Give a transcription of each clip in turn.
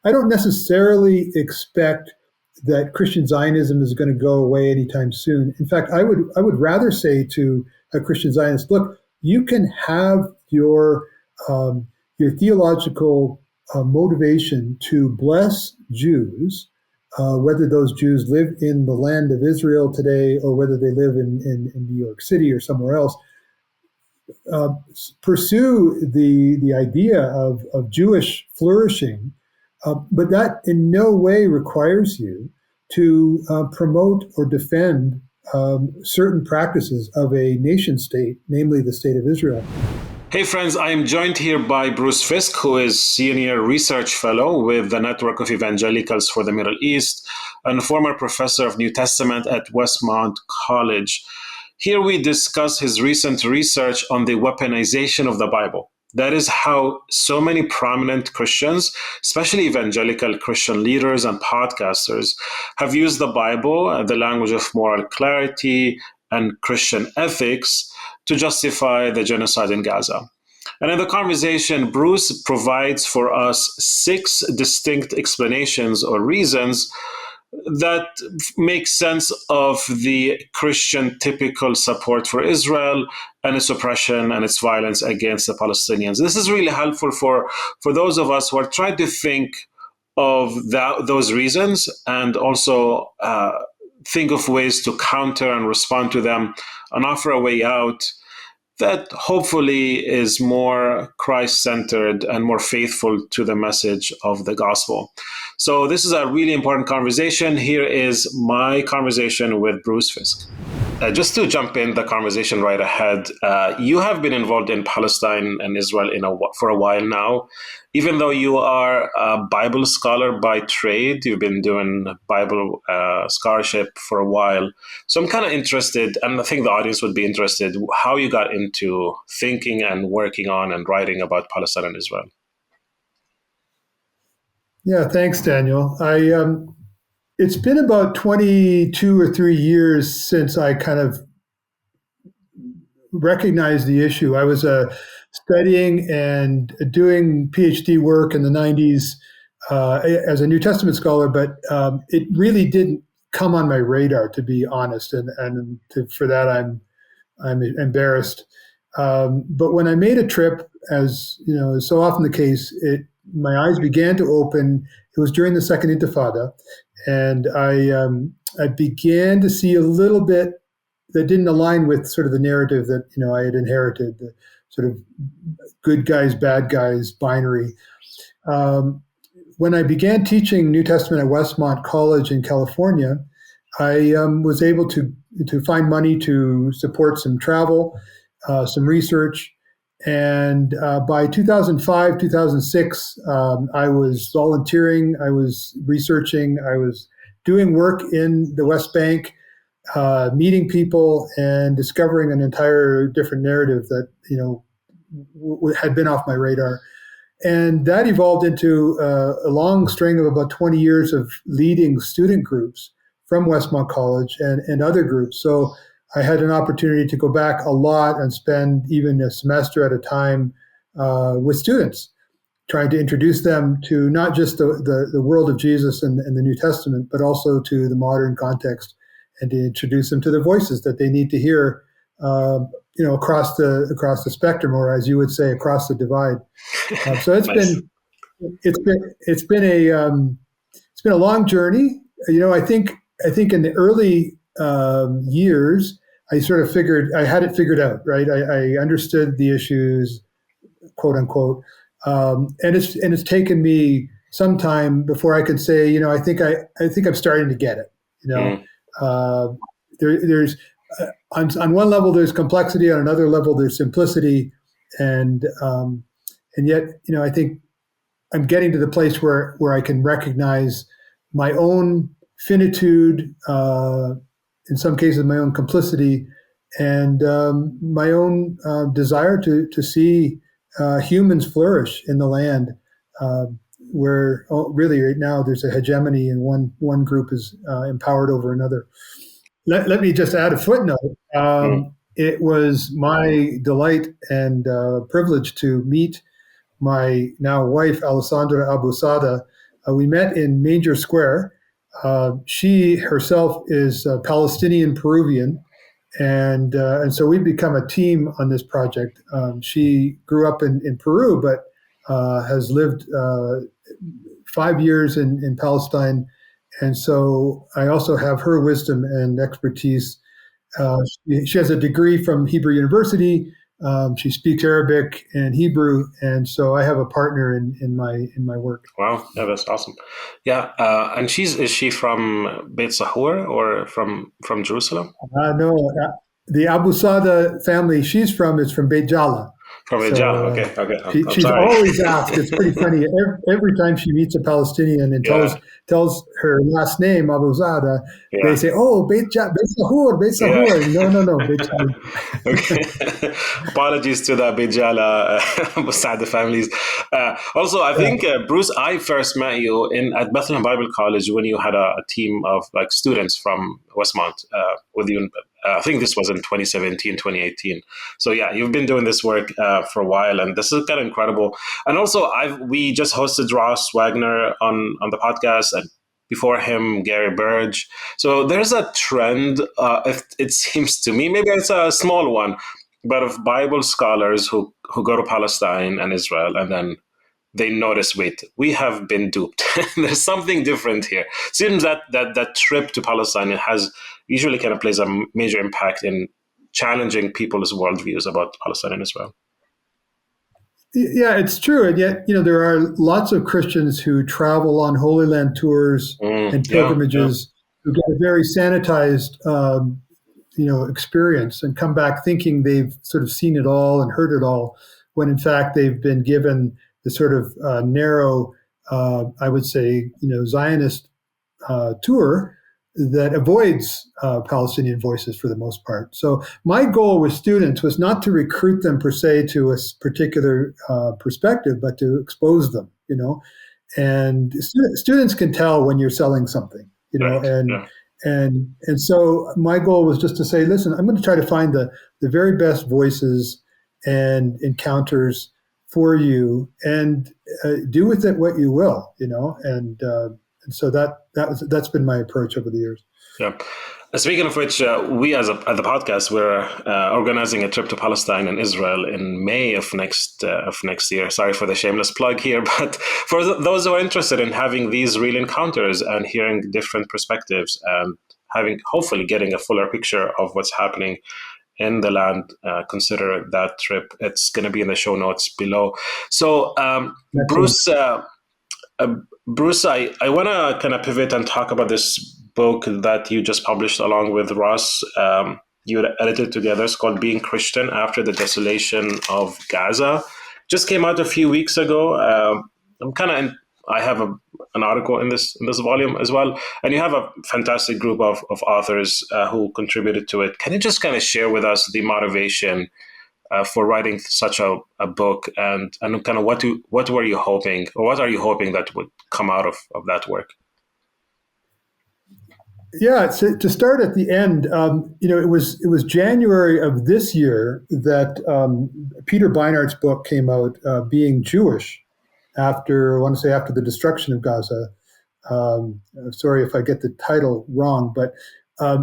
I don't necessarily expect that Christian Zionism is going to go away anytime soon. In fact, I would rather say to a Christian Zionist, look, you can have your theological motivation to bless Jews, whether those Jews live in the land of Israel today or whether they live in New York City or somewhere else. Pursue the idea of Jewish flourishing, but that in no way requires you to promote or defend certain practices of a nation state, namely the state of Israel. Hey friends, I am joined here by Bruce Fisk, who is Senior Research Fellow with the Network of Evangelicals for the Middle East and former professor of New Testament at Westmont College. Here we discuss his recent research on the weaponization of the Bible. That is how so many prominent Christians, especially evangelical Christian leaders and podcasters, have used the Bible, the language of moral clarity and Christian ethics, to justify the genocide in Gaza. And in the conversation, Bruce provides for us 6 distinct explanations or reasons that make sense of the Christian typical support for Israel and its oppression and its violence against the Palestinians. This is really helpful for those of us who are trying to think of those reasons and also think of ways to counter and respond to them and offer a way out that hopefully is more Christ-centered and more faithful to the message of the gospel. So this is a really important conversation. Here is my conversation with Bruce Fisk. Just to jump in the conversation right ahead, you have been involved in Palestine and Israel for a while now. Even though you are a Bible scholar by trade, you've been doing Bible scholarship for a while. So I'm kind of interested, and I think the audience would be interested, how you got into thinking and working on and writing about Palestine and Israel. Yeah, thanks, Daniel. It's been about 22 or 3 years since I kind of recognized the issue. I was studying and doing PhD work in the 90s as a New Testament scholar, but it really didn't come on my radar, to be honest, and for that I'm embarrassed. But when I made a trip, as you know, is so often the case, my eyes began to open. It was during the Second Intifada, and I began to see a little bit that didn't align with sort of the narrative that I had inherited, the sort of good guys, bad guys binary. When I began teaching New Testament at Westmont College in California, I was able to find money to support some travel, some research. And by 2005, 2006, I was volunteering, I was researching, I was doing work in the West Bank, meeting people and discovering an entire different narrative that, had been off my radar. And that evolved into a long string of about 20 years of leading student groups from Westmont College and other groups. So I had an opportunity to go back a lot and spend even a semester at a time with students, trying to introduce them to not just the world of Jesus and the New Testament, but also to the modern context, and to introduce them to the voices that they need to hear, across the spectrum, or as you would say, across the divide. So it's Nice. it's been a long journey. I think in the early years, I sort of I had it figured out, right? I understood the issues, quote unquote, and it's taken me some time before I could say, I think I'm starting to get it. There's on one level there's complexity, on another level there's simplicity, and yet I think I'm getting to the place where I can recognize my own finitude, in some cases my own complicity, and my own desire to see humans flourish in the land, where really right now there's a hegemony and one group is empowered over another. Let me just add a footnote. It was my delight and privilege to meet my now wife, Alessandra Abusada, We met in Manger Square. She herself is Palestinian Peruvian, and so we've become a team on this project. She grew up in Peru, but has lived 5 years in Palestine, and so I also have her wisdom and expertise. She has a degree from Hebrew University. She speaks Arabic and Hebrew, and so I have a partner in my work. Wow, yeah, that's awesome. Yeah, and is she from Beit Sahur or from Jerusalem? No, the Abu Sada family she's from is from Beit Jala. From Ijala. So Okay, okay. I'm she's sorry. always asked. It's pretty funny. Every time she meets a Palestinian and Yeah, tells her last name Abu Zada, they yeah. say, "Oh, Beit Sahur, Beit Yeah. Sahur." No, Beit Okay. Apologies to the Bijala Musada families. Also, I Jala. think Bruce, I first met you in at Bethlehem Bible College when you had a team of like students from Westmont with you. I think this was in 2017, 2018. So yeah, you've been doing this work for a while, and this is kind of incredible. And also, we just hosted Ross Wagner on the podcast, and before him, Gary Burge. So there's a trend, it seems to me, maybe it's a small one, but of Bible scholars who go to Palestine and Israel, and then they notice, wait, we have been duped. There's something different here. Seems that trip to Palestine has usually kind of plays a major impact in challenging people's worldviews about Palestine and Israel. Yeah, it's true. And yet, there are lots of Christians who travel on Holy Land tours and Yeah, yeah, pilgrimages who get a very sanitized, experience and come back thinking they've sort of seen it all and heard it all, when in fact they've been given the sort of narrow, I would say, Zionist tour that avoids Palestinian voices for the most part. So my goal with students was not to recruit them per se to a particular perspective, but to expose them. And students can tell when you're selling something. right, And yeah. and so my goal was just to say, listen, I'm going to try to find the very best voices and encounters for you, and do with it what you will. And so that's been my approach over the years. Yeah. Speaking of which, we at the podcast we're organizing a trip to Palestine and Israel in May of next year. Sorry for the shameless plug here, but for those who are interested in having these real encounters and hearing different perspectives and hopefully getting a fuller picture of what's happening in the land, consider that trip. It's going to be in the show notes below. So, Excellent. Bruce. Bruce, I want to kind of pivot and talk about this book that you just published along with Ross. You edited together. It's called Being Christian After the Desolation of Gaza. Just came out a few weeks ago. I have an article in this volume as well, and you have a fantastic group of authors who contributed to it. Can you just kind of share with us the motivation for writing such a book, and kind of what were you hoping, or what are you hoping that would come out of that work? Yeah, so to start at the end, it was January of this year that Peter Beinart's book came out, Being Jewish, after I want to say after the destruction of Gaza. Sorry if I get the title wrong, but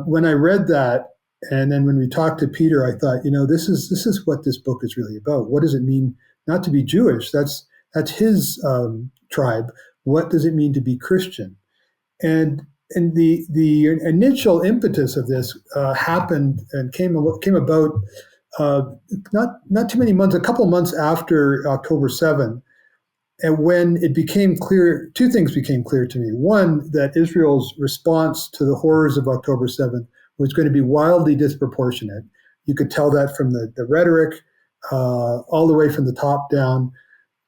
when I read that, and then when we talked to Peter, I thought, this is what this book is really about. What does it mean not to be Jewish? That's his tribe. What does it mean to be Christian? And the initial impetus of this happened and came about not too many months, a couple months after October 7. And when it became clear, two things became clear to me. One, that Israel's response to the horrors of October 7th was going to be wildly disproportionate. You could tell that from the rhetoric, all the way from the top down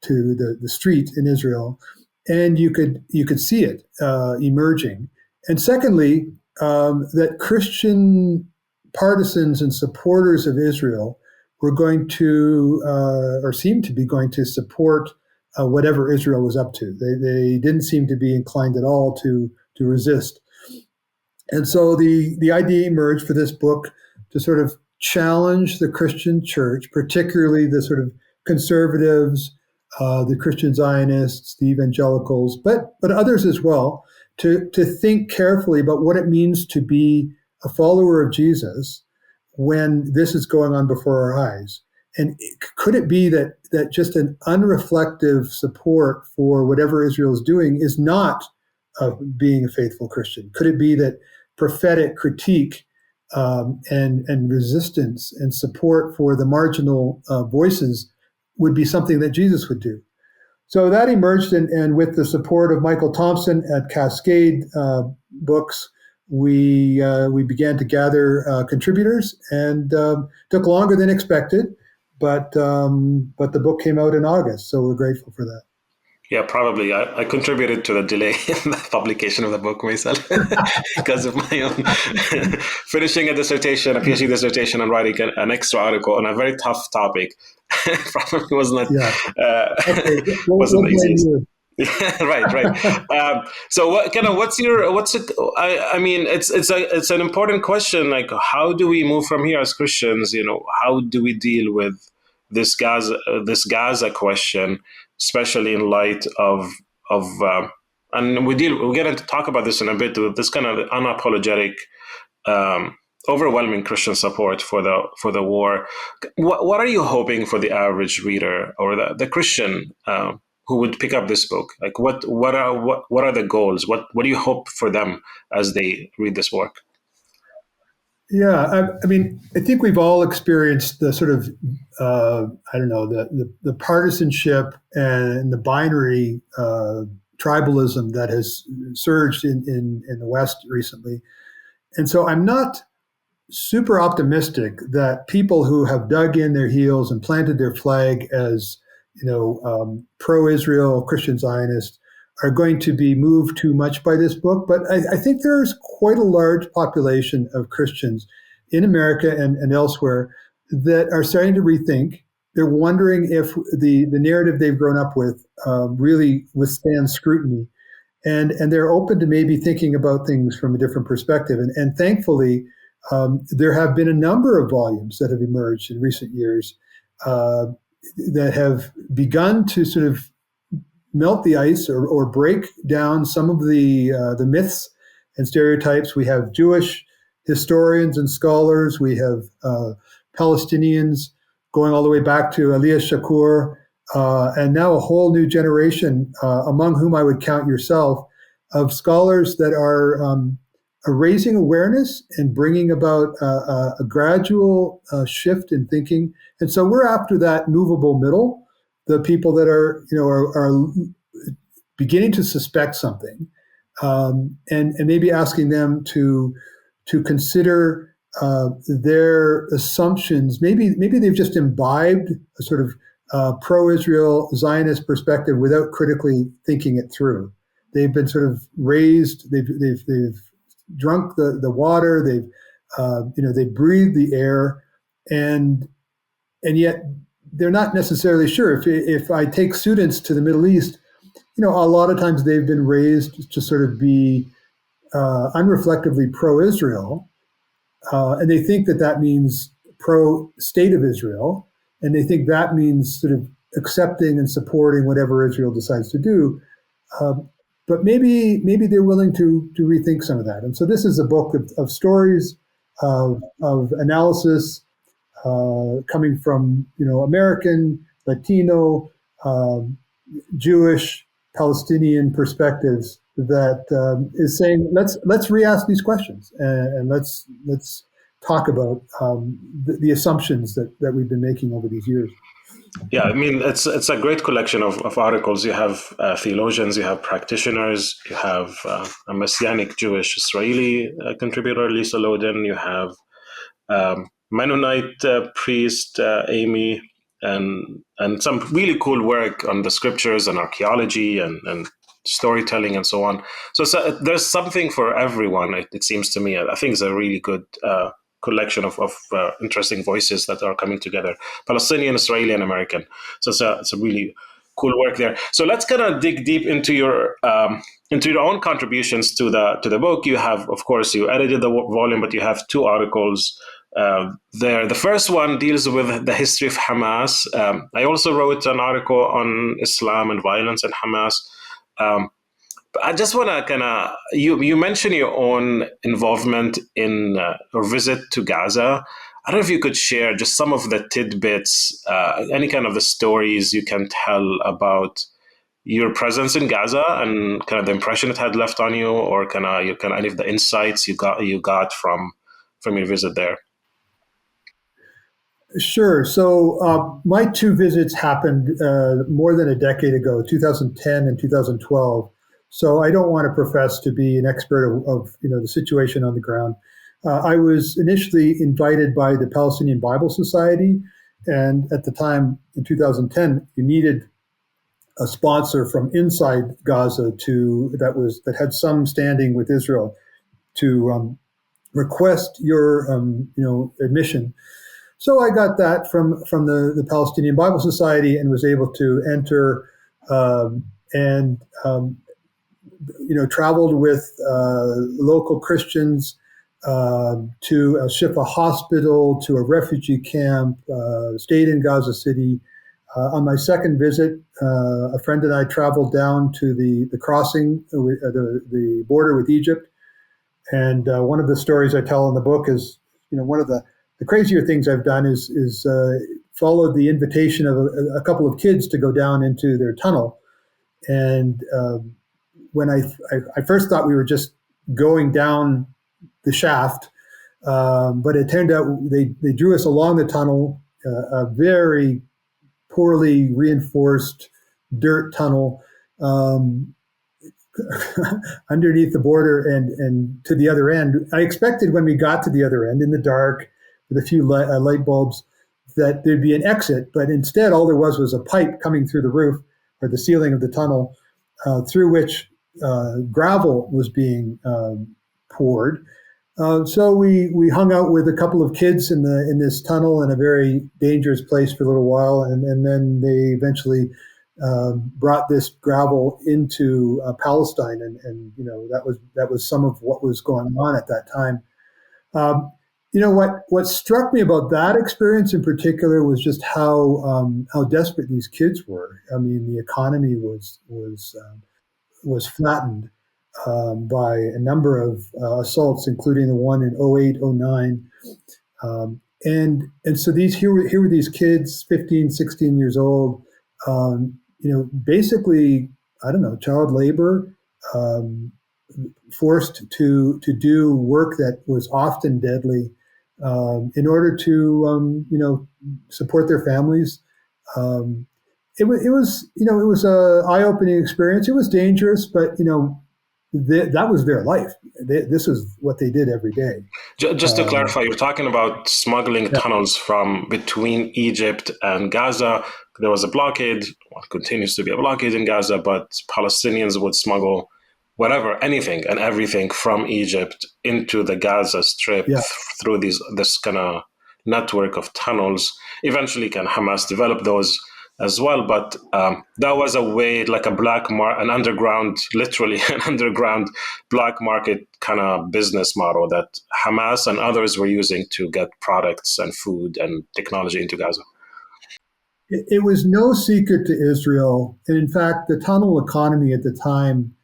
to the street in Israel. And you could see it emerging. And secondly, that Christian partisans and supporters of Israel were going to, or seemed to be going to support whatever Israel was up to. They didn't seem to be inclined at all to resist. And so the idea emerged for this book to sort of challenge the Christian church, particularly the sort of conservatives, the Christian Zionists, the Evangelicals, but others as well, to think carefully about what it means to be a follower of Jesus when this is going on before our eyes. And could it be that just an unreflective support for whatever Israel is doing is not being a faithful Christian? Could it be that prophetic critique and resistance and support for the marginal voices would be something that Jesus would do? So that emerged, and with the support of Michael Thompson at Cascade Books, we began to gather contributors, and took longer than expected, but the book came out in August, so we're grateful for that. Yeah, probably. I contributed to the delay in the publication of the book myself because of my own finishing a PhD dissertation, and writing an extra article on a very tough topic. Probably was not Okay. wasn't the easiest. Right. So I mean, it's an important question. Like, how do we move from here as Christians? How do we deal with this Gaza question, especially in light of and we're going to talk about this in a bit, with this kind of unapologetic, overwhelming Christian support for the war. What are you hoping for the average reader or the Christian who would pick up this book? Like, what are the goals? What do you hope for them as they read this work? Yeah, I mean, I think we've all experienced the sort of, the partisanship and the binary tribalism that has surged in the West recently. And so I'm not super optimistic that people who have dug in their heels and planted their flag as, pro-Israel Christian Zionists are going to be moved too much by this book. But I think there's quite a large population of Christians in America and elsewhere that are starting to rethink. They're wondering if the narrative they've grown up with really withstands scrutiny. And they're open to maybe thinking about things from a different perspective. And thankfully, there have been a number of volumes that have emerged in recent years that have begun to sort of melt the ice or break down some of the myths and stereotypes. We have Jewish historians and scholars. We have Palestinians going all the way back to Elias Shakur, and now a whole new generation, among whom I would count yourself, of scholars that are raising awareness and bringing about a gradual shift in thinking. And so we're after that movable middle, the people that are beginning to suspect something, and maybe asking them to consider their assumptions. Maybe they've just imbibed a sort of pro-Israel Zionist perspective without critically thinking it through. They've been sort of raised. They've drunk the water. They've breathed the air, and yet they're not necessarily sure. If I take students to the Middle East, a lot of times they've been raised to sort of be unreflectively pro-Israel, and they think that means pro-state of Israel, and they think that means sort of accepting and supporting whatever Israel decides to do. But maybe they're willing to rethink some of that. And so this is a book of stories, of analysis, coming from American, Latino, Jewish, Palestinian perspectives that is saying let's re-ask these questions, and let's talk about the assumptions that we've been making over these years. Yeah, I mean, it's a great collection of articles. You have theologians, you have practitioners, you have a Messianic Jewish Israeli contributor, Lisa Loden, you have Mennonite priest Amy, and some really cool work on the scriptures and archaeology and storytelling and so on. So there's something for everyone, it seems to me. I think it's a really good collection of interesting voices that are coming together, Palestinian, Israeli, and American. So it's a really cool work there. So let's kind of dig deep into your own contributions to the book. You have, of course, you edited the volume, but you have two articles there. The first one deals with the history of Hamas. I also wrote an article on Islam and violence and Hamas. But I just want to you mentioned your own involvement in or visit to Gaza. I don't know if you could share just some of the tidbits, any kind of the stories you can tell about your presence in Gaza and kind of the impression it had left on you, or any of the insights you got from your visit there. Sure. So my two visits happened more than a decade ago, 2010 and 2012. So I don't want to profess to be an expert of the situation on the ground. I was initially invited by the Palestinian Bible Society, and at the time in 2010, you needed a sponsor from inside Gaza that had some standing with Israel to request your admission. So I got that from the Palestinian Bible Society and was able to enter and traveled with local Christians to a Shifa hospital, to a refugee camp, stayed in Gaza City. On my second visit, a friend and I traveled down to the crossing, the border with Egypt. And one of the stories I tell in the book is, one of the crazier things I've done is followed the invitation of a couple of kids to go down into their tunnel. And when I first thought we were just going down the shaft, but it turned out they drew us along the tunnel, a very poorly reinforced dirt tunnel underneath the border and to the other end. I expected when we got to the other end in the dark with a few light bulbs that there'd be an exit, but instead all there was a pipe coming through the roof or the ceiling of the tunnel through which gravel was being poured. So we hung out with a couple of kids in this tunnel in a very dangerous place for a little while, and then they eventually brought this gravel into Palestine, and that was some of what was going on at that time. What struck me about that experience in particular was just how desperate these kids were. I mean, the economy was flattened by a number of assaults, including the one in 08, 09. And so here were these kids, 15, 16 years old, basically, I don't know, child labor, forced to do work that was often deadly in order to, support their families. It was a eye-opening experience. It was dangerous, but, that was their life. This is what they did every day. Just to clarify, you're talking about smuggling tunnels from between Egypt and Gaza. There was a blockade, continues to be a blockade in Gaza, but Palestinians would smuggle anything and everything from Egypt into the Gaza Strip through this kind of network of tunnels. Eventually, Hamas developed those as well, but that was a way, like an underground, literally an underground black market kind of business model that Hamas and others were using to get products and food and technology into Gaza. It was no secret to Israel, and in fact, the tunnel economy at the time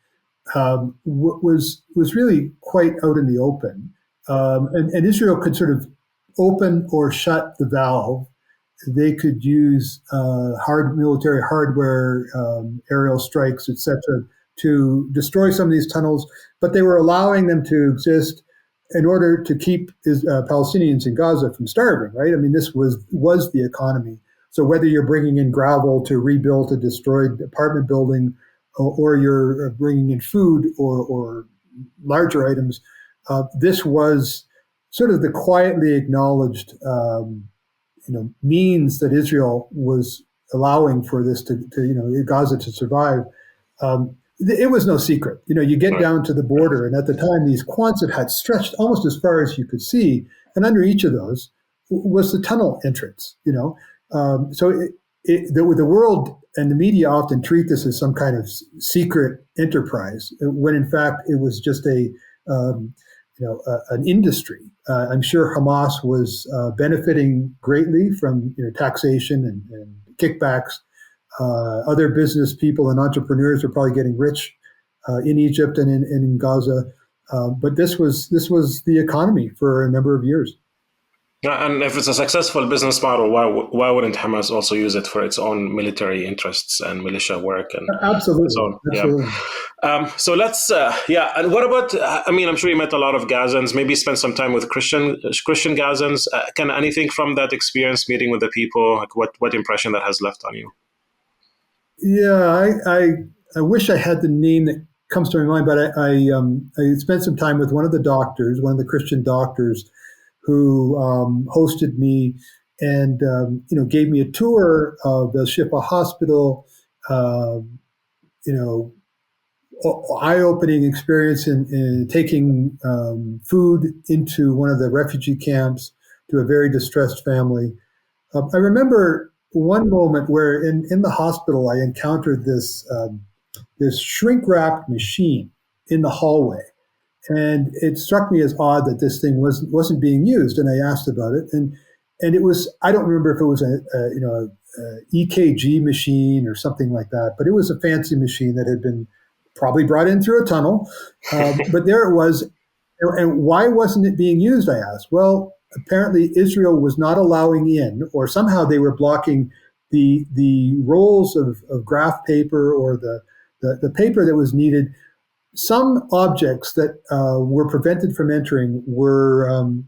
was really quite out in the open, and Israel could sort of open or shut the valve. They could use military hardware, aerial strikes, etc., to destroy some of these tunnels, but they were allowing them to exist in order to keep Palestinians in Gaza from starving, right? I mean, this was the economy. So whether you're bringing in gravel to rebuild a destroyed apartment building, or you're bringing in food or larger items, this was sort of the quietly acknowledged means that Israel was allowing for this to Gaza to survive. It was no secret. You get down to the border, and at the time, these Quonset had stretched almost as far as you could see, and under each of those was the tunnel entrance. So the world and the media often treat this as some kind of secret enterprise, when in fact it was just a an industry. I'm sure Hamas was benefiting greatly from taxation and kickbacks. Other business people and entrepreneurs were probably getting rich in Egypt and in Gaza. But this was the economy for a number of years. And if it's a successful business model, why wouldn't Hamas also use it for its own military interests and militia work and Absolutely. so on? Absolutely. So let's And what about? I'm sure you met a lot of Gazans. Maybe spend some time with Christian Gazans. Can anything from that experience meeting with the people? Like what impression that has left on you? Yeah, I wish I had the name that comes to my mind, but I spent some time with one of the Christian doctors, who hosted me and gave me a tour of the Shifa Hospital. Eye-opening experience in taking food into one of the refugee camps to a very distressed family. I remember one moment where in the hospital I encountered this shrink-wrapped machine in the hallway. And it struck me as odd that this thing wasn't being used. And I asked about it, and it was, I don't remember if it was a EKG machine or something like that, but it was a fancy machine that had been probably brought in through a tunnel. But there it was. And why wasn't it being used? I asked. Well, apparently Israel was not allowing in, or somehow they were blocking the rolls of graph paper or the paper that was needed. Some objects that were prevented from entering were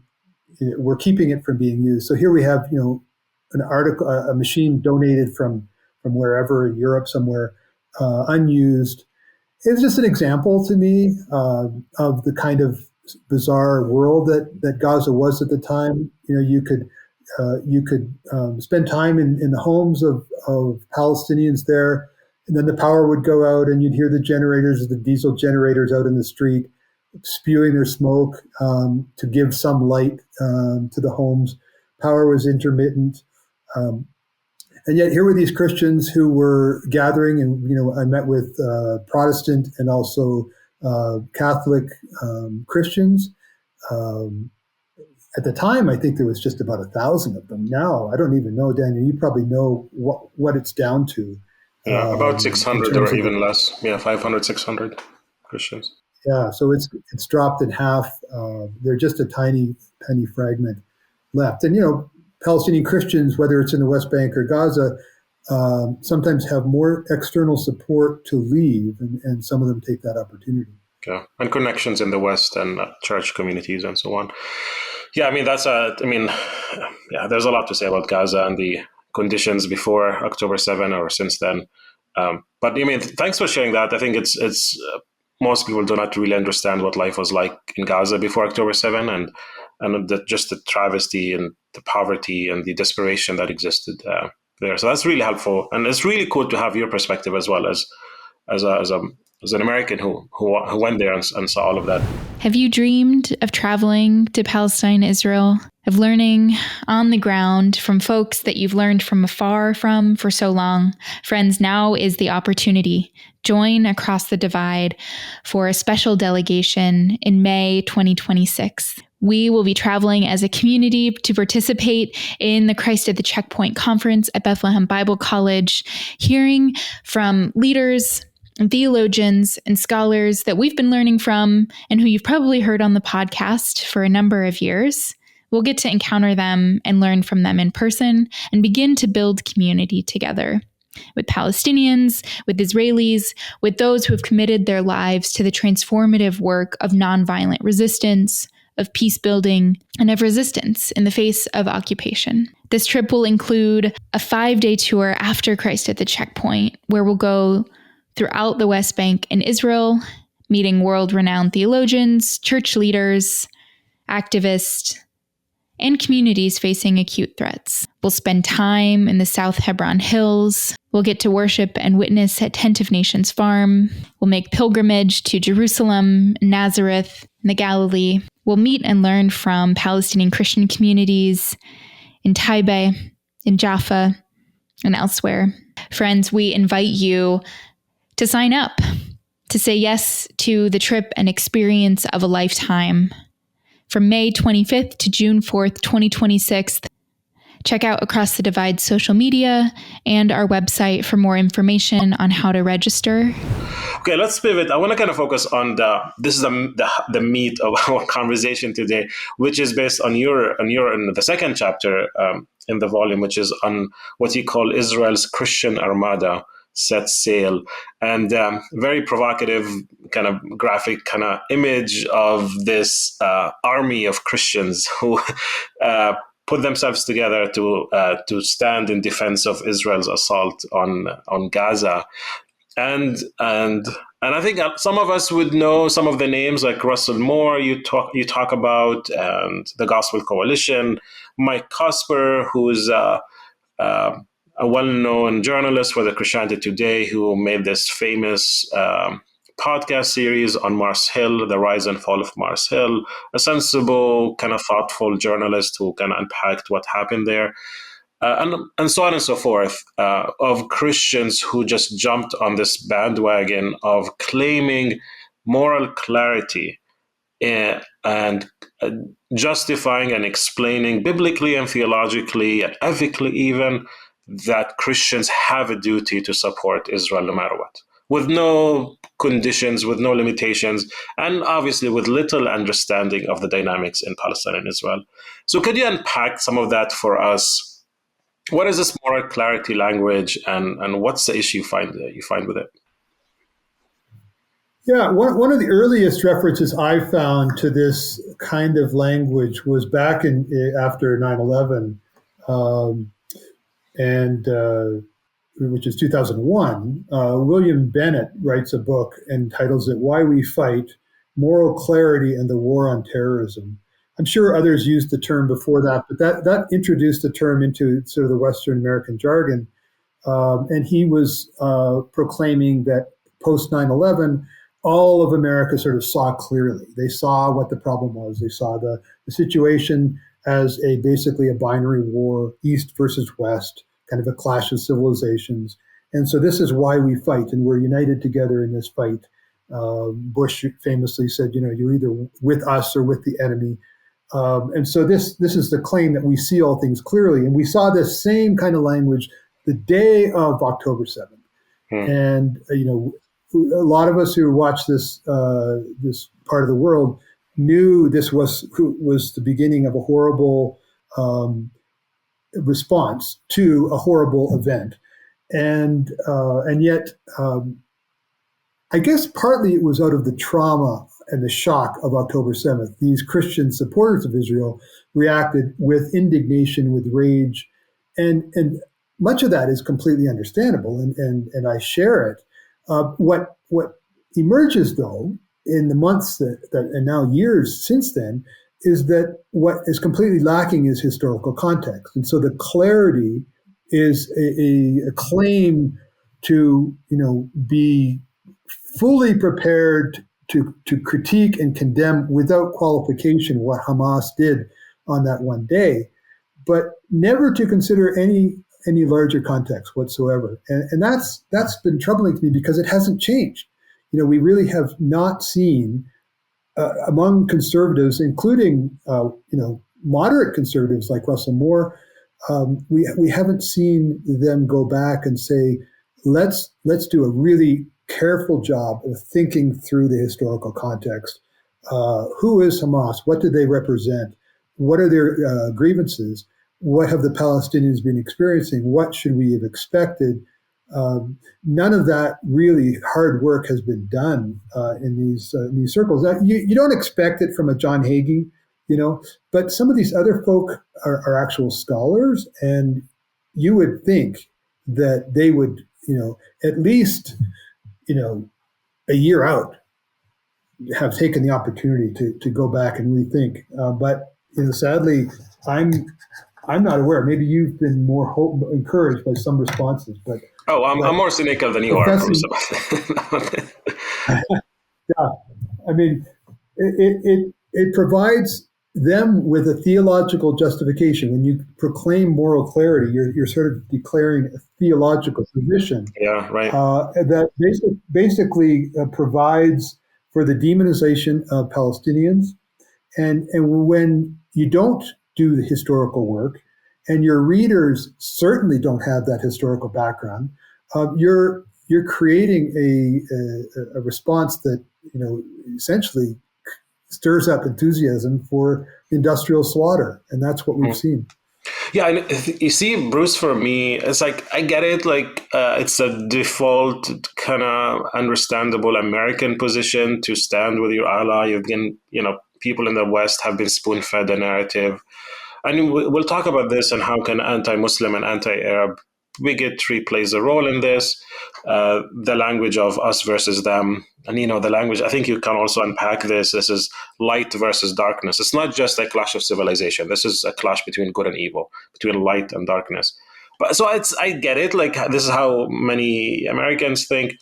keeping it from being used. So here we have, an article, a machine donated from wherever, Europe somewhere, unused. It's just an example to me of the kind of bizarre world that Gaza was at the time. You could spend time in the homes of Palestinians there. And then the power would go out, and you'd hear the diesel generators out in the street, spewing their smoke to give some light to the homes. Power was intermittent. And yet here were these Christians who were gathering, and I met with Protestant and also Catholic Christians. At the time, I think there was just about 1,000 of them. Now, I don't even know, Daniel. You probably know what it's down to. Yeah, about 600 or even less. Yeah, 500, 600 Christians. Yeah, so it's dropped in half. They're just a tiny fragment left. And, Palestinian Christians, whether it's in the West Bank or Gaza, sometimes have more external support to leave, and some of them take that opportunity. Yeah, and connections in the West and church communities and so on. Yeah, there's a lot to say about Gaza and the conditions before October 7 or since then. But thanks for sharing that. I think it's most people do not really understand what life was like in Gaza before October 7 and just the travesty and the poverty and the desperation that existed there. So that's really helpful. And it's really cool to have your perspective as well as an American who went there and saw all of that. Have you dreamed of traveling to Palestine-Israel, of learning on the ground from folks that you've learned from afar from for so long? Friends, now is the opportunity. Join Across the Divide for a special delegation in May 2026. We will be traveling as a community to participate in the Christ at the Checkpoint conference at Bethlehem Bible College, hearing from leaders and theologians and scholars that we've been learning from and who you've probably heard on the podcast for a number of years. We'll get to encounter them and learn from them in person and begin to build community together with Palestinians, with Israelis, with those who have committed their lives to the transformative work of nonviolent resistance, of peace building, and of resistance in the face of occupation. This trip will include a 5-day tour after Christ at the Checkpoint, where we'll go throughout the West Bank and Israel, meeting world-renowned theologians, church leaders, activists, and communities facing acute threats. We'll spend time in the South Hebron Hills. We'll get to worship and witness at Tent of Nations Farm. We'll make pilgrimage to Jerusalem, Nazareth, and the Galilee. We'll meet and learn from Palestinian Christian communities in Taibe, in Jaffa, and elsewhere. Friends, we invite you to sign up, to say yes to the trip and experience of a lifetime, from May 25th to June 4th, 2026. Check out Across the Divide social media and our website for more information on how to register. Okay, let's pivot. I want to kind of focus on the meat of our conversation today, which is based on your in the second chapter in the volume, which is on what you call Israel's Christian Armada set sail, and very provocative kind of graphic kind of image of this army of Christians who put themselves together to stand in defense of Israel's assault on Gaza. And I think some of us would know some of the names, like Russell Moore you talk about, and the Gospel Coalition, Mike Cosper, who's a well-known journalist for the Christianity Today, who made this famous podcast series on Mars Hill, The Rise and Fall of Mars Hill, a sensible, kind of thoughtful journalist who kind of unpacked what happened there. And so on and so forth, of Christians who just jumped on this bandwagon of claiming moral clarity and justifying and explaining biblically and theologically and ethically even that Christians have a duty to support Israel no matter what, with no conditions, with no limitations, and obviously with little understanding of the dynamics in Palestine and Israel. So could you unpack some of that for us? What is this moral clarity language, and what's the issue you find with it? Yeah, one of the earliest references I found to this kind of language was back after 9/11, which is 2001. William Bennett writes a book and titles it "Why We Fight: Moral Clarity and the War on Terrorism." I'm sure others used the term before that, but that introduced the term into sort of the Western American jargon. And he was proclaiming that post 9/11, all of America sort of saw clearly. They saw what the problem was. They saw the situation as basically a binary war, East versus West, kind of a clash of civilizations. And so this is why we fight, and we're united together in this fight. Bush famously said, you're either with us or with the enemy. And so this is the claim that we see all things clearly. And we saw this same kind of language the day of October 7th. And, a lot of us who watched this part of the world knew this was the beginning of a horrible response to a horrible event. And yet, I guess partly it was out of the trauma and the shock of October 7th. These Christian supporters of Israel reacted with indignation, with rage, and much of that is completely understandable, and I share it. What emerges, though, in the months that and now years since then, is that what is completely lacking is historical context, and so the clarity is a claim to be fully prepared to critique and condemn without qualification what Hamas did on that one day, but never to consider any larger context whatsoever. And that's been troubling to me because it hasn't changed. We really have not seen among conservatives, including moderate conservatives like Russell Moore, we haven't seen them go back and say, let's do a really careful job of thinking through the historical context. Who is Hamas? What do they represent? What are their grievances? What have the Palestinians been experiencing? What should we have expected? None of that really hard work has been done in these circles. Now, you don't expect it from a John Hagee, but some of these other folk are actual scholars, and you would think that they would, at least, a year out, have taken the opportunity to go back and rethink. But sadly, I'm not aware. Maybe you've been more encouraged by some responses, but I'm more cynical than you are. Yeah, I mean, it provides them with a theological justification. When you proclaim moral clarity, you're sort of declaring a theological position. Yeah, right. That basically provides for the demonization of Palestinians And when you don't do the historical work, and your readers certainly don't have that historical background, you're creating a response that essentially stirs up enthusiasm for industrial slaughter, and that's what we've seen. Yeah, and you see, Bruce, for me, it's like, I get it. Like, it's a default kind of understandable American position to stand with your ally. You've been, people in the West have been spoon-fed a narrative. And we'll talk about this and how can anti-Muslim and anti-Arab bigotry plays a role in this, the language of us versus them. And, the language, I think you can also unpack this. This is light versus darkness. It's not just a clash of civilization. This is a clash between good and evil, between light and darkness. But so I get it. Like, this is how many Americans think.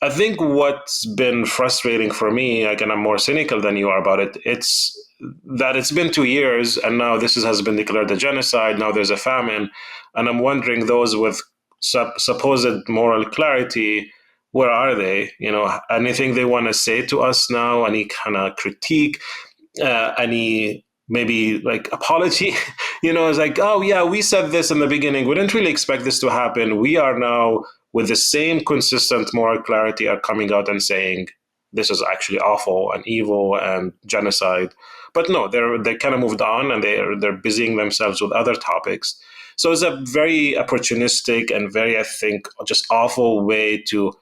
I think what's been frustrating for me, again, I'm more cynical than you are about it, it's that it's been 2 years and now this has been declared a genocide. Now there's a famine. And I'm wondering, those with supposed moral clarity, where are they? Anything they want to say to us now? Any kind of critique? Any maybe like apology? It's like, oh yeah, we said this in the beginning. We didn't really expect this to happen. We are now, with the same consistent moral clarity, are coming out and saying this is actually awful and evil and genocide. But no, they kind of moved on and they're busying themselves with other topics. So it's a very opportunistic and very, I think, just awful way to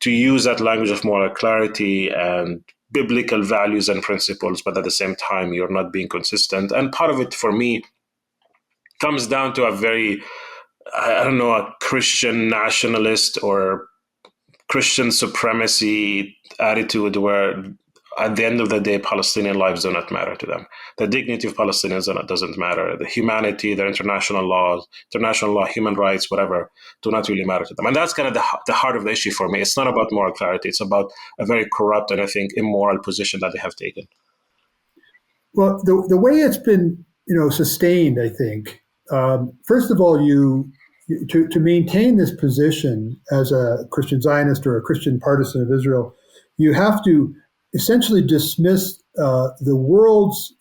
use that language of moral clarity and biblical values and principles, but at the same time, you're not being consistent. And part of it, for me, comes down to a very, I don't know, a Christian nationalist or Christian supremacy attitude where at the end of the day, Palestinian lives do not matter to them. The dignity of Palestinians doesn't matter. The humanity, their international law, human rights, whatever, do not really matter to them. And that's kind of the heart of the issue for me. It's not about moral clarity. It's about a very corrupt and, I think, immoral position that they have taken. Well, the way it's been, sustained, I think, first of all, to maintain this position as a Christian Zionist or a Christian partisan of Israel, you have to essentially dismiss the world's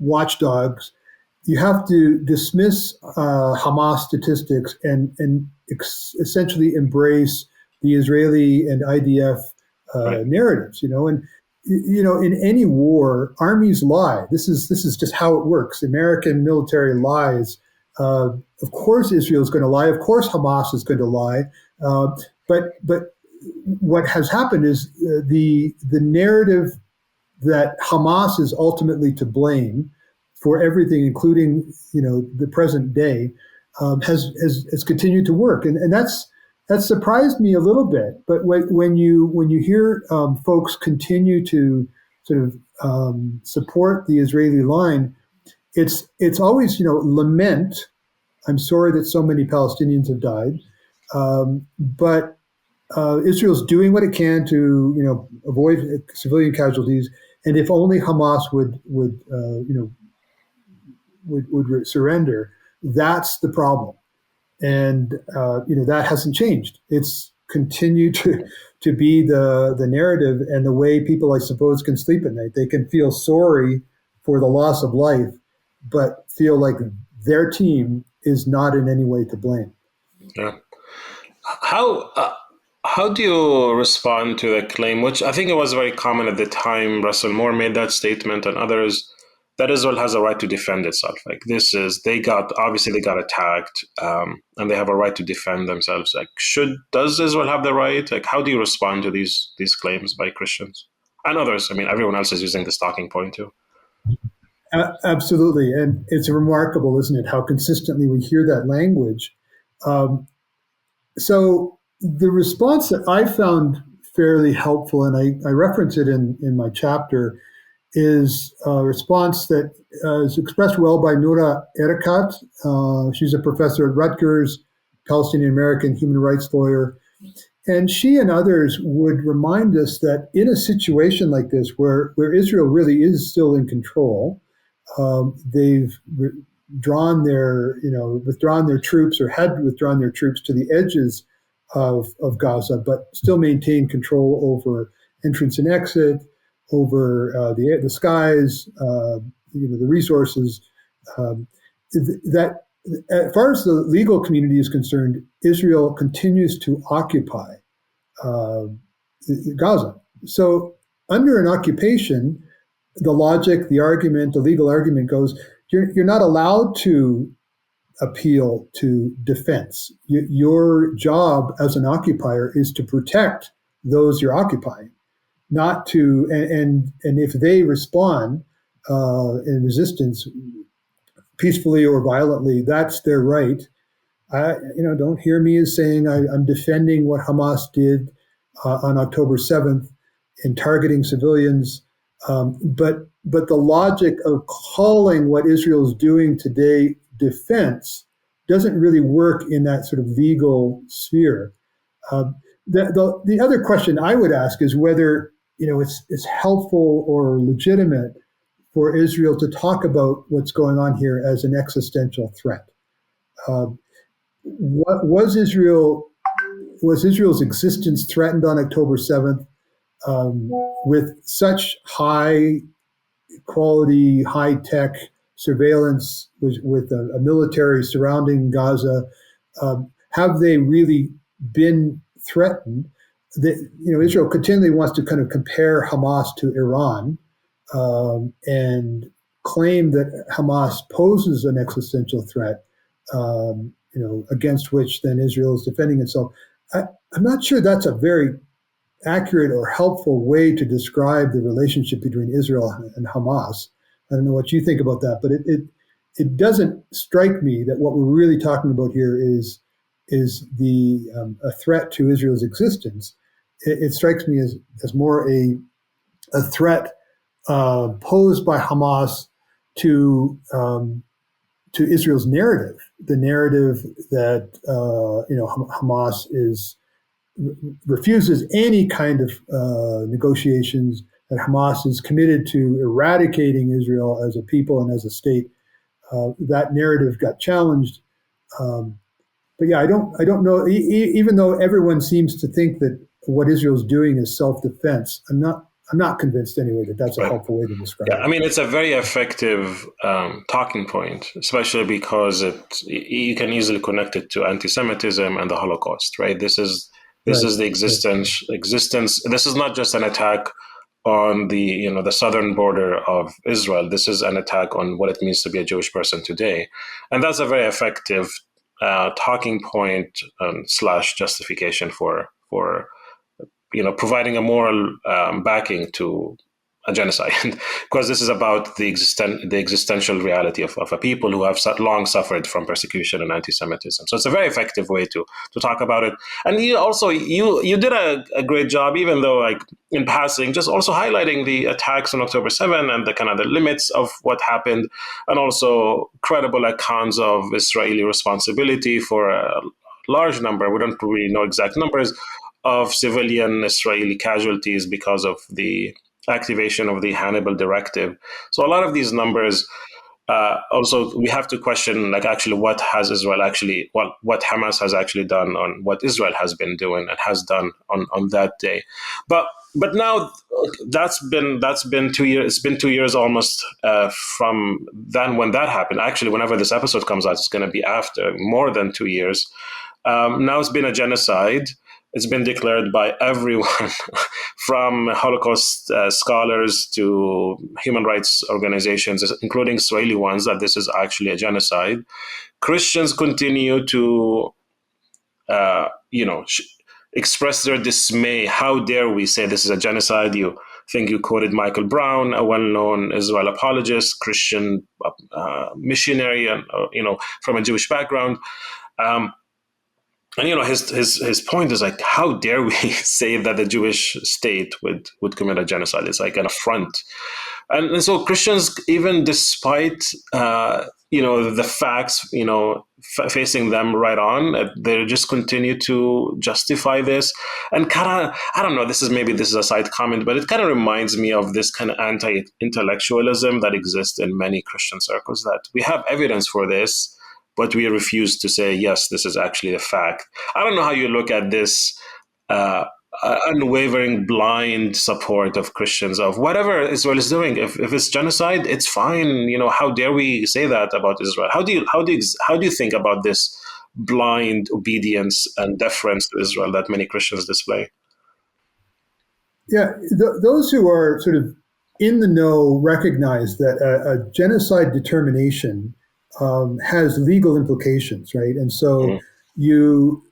watchdogs. You have to dismiss Hamas statistics and essentially embrace the Israeli and IDF narratives. And in any war, armies lie. This is just how it works. American military lies. Of course, Israel is going to lie. Of course, Hamas is going to lie. But what has happened is the narrative that Hamas is ultimately to blame for everything, including the present day, has continued to work, and that surprised me a little bit. But when you hear folks continue to sort of support the Israeli line, it's always lament. I'm sorry that so many Palestinians have died, but Israel's doing what it can to avoid civilian casualties, and if only Hamas would surrender, that's the problem. And that hasn't changed. It's continued to be the narrative and the way people, I suppose, can sleep at night. They can feel sorry for the loss of life, but feel like their team is not in any way to blame. Yeah. How do you respond to the claim, which I think it was very common at the time, Russell Moore made that statement and others, that Israel has a right to defend itself? Like, they got attacked, and they have a right to defend themselves. Like, does Israel have the right? Like, how do you respond to these claims by Christians and others? I mean, everyone else is using this talking point too. Absolutely. And it's remarkable, isn't it, how consistently we hear that language. So the response that I found fairly helpful, and I reference it in my chapter, is a response that is expressed well by Noura Erakat. She's a professor at Rutgers, Palestinian-American human rights lawyer. And she and others would remind us that in a situation like this, where Israel really is still in control, they've withdrawn their troops, or had withdrawn their troops to the edges of Gaza, but still maintain control over entrance and exit, over the skies, the resources. That, as far as the legal community is concerned, Israel continues to occupy Gaza. So under an occupation, the logic, the argument, the legal argument goes, you're not allowed to appeal to defense. Your job as an occupier is to protect those you're occupying, not to, and if they respond in resistance, peacefully or violently, that's their right. Don't hear me as saying I'm defending what Hamas did on October 7th in targeting civilians, but the logic of calling what Israel is doing today defense doesn't really work in that sort of legal sphere. The other question I would ask is whether it's helpful or legitimate for Israel to talk about what's going on here as an existential threat. What was Israel's existence threatened on October 7th with such high quality, high tech surveillance with a military surrounding Gaza? Have they really been threatened? Israel continually wants to kind of compare Hamas to Iran and claim that Hamas poses an existential threat, against which then Israel is defending itself. I'm not sure that's a very accurate or helpful way to describe the relationship between Israel and Hamas. I don't know what you think about that, but it doesn't strike me that what we're really talking about here is a threat to Israel's existence. It strikes me as more a threat posed by Hamas to Israel's narrative, the narrative that Hamas refuses any kind of negotiations, that Hamas is committed to eradicating Israel as a people and as a state. That narrative got challenged. But yeah, I don't know. Even though everyone seems to think that what Israel's doing is self-defense, I'm not convinced anyway that that's a helpful way to describe it. I mean, it's a very effective talking point, especially because you can easily connect it to anti-Semitism and the Holocaust, right? This is the existence. This is not just an attack on the southern border of Israel. This is an attack on what it means to be a Jewish person today, and that's a very effective talking point / justification for providing a moral backing to a genocide, because this is about the existential reality of a people who have long suffered from persecution and anti-Semitism. So it's a very effective way to talk about it. And you did a great job, even though like in passing, just also highlighting the attacks on October 7 and the kind of the limits of what happened, and also credible accounts of Israeli responsibility for a large number. We don't really know exact numbers of civilian Israeli casualties because of the activation of the Hannibal Directive. So a lot of these numbers, also we have to question, like, actually what Hamas has actually done on what Israel has been doing and has done on that day. But now that's been 2 years. It's been 2 years almost from then when that happened. Actually, whenever this episode comes out, it's going to be after more than 2 years. Now it's been a genocide. It's been declared by everyone, from Holocaust scholars to human rights organizations, including Israeli ones, that this is actually a genocide. Christians continue to, express their dismay. How dare we say this is a genocide? You quoted Michael Brown, a well-known Israel apologist, Christian missionary, and from a Jewish background. And his point is like, how dare we say that the Jewish state would commit a genocide? It's like an affront. And so Christians, even despite the facts facing them right on, they just continue to justify this. And kind of, I don't know, this is a side comment, but it kind of reminds me of this kind of anti-intellectualism that exists in many Christian circles, that we have evidence for this, but we refuse to say, yes, this is actually a fact. I don't know how you look at this unwavering, blind support of Christians of whatever Israel is doing. If it's genocide, it's fine. How dare we say that about Israel? How do you think about this blind obedience and deference to Israel that many Christians display? Yeah, those who are sort of in the know recognize that a genocide determination has legal implications, right? And so you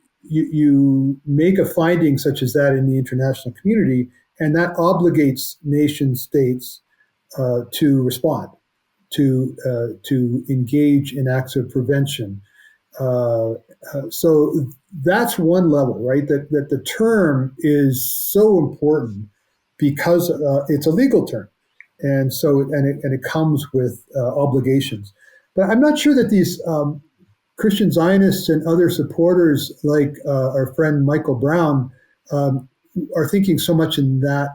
make a finding such as that in the international community, and that obligates nation states to respond, to engage in acts of prevention. So that's one level, right? That the term is so important because it's a legal term, and so it comes with obligations. But I'm not sure that these Christian Zionists and other supporters, like our friend Michael Brown, are thinking so much in that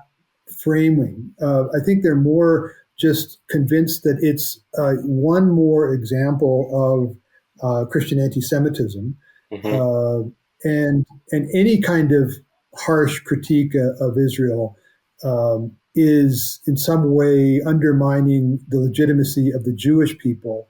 framing. I think they're more just convinced that it's one more example of Christian anti-Semitism, and any kind of harsh critique of Israel is in some way undermining the legitimacy of the Jewish people.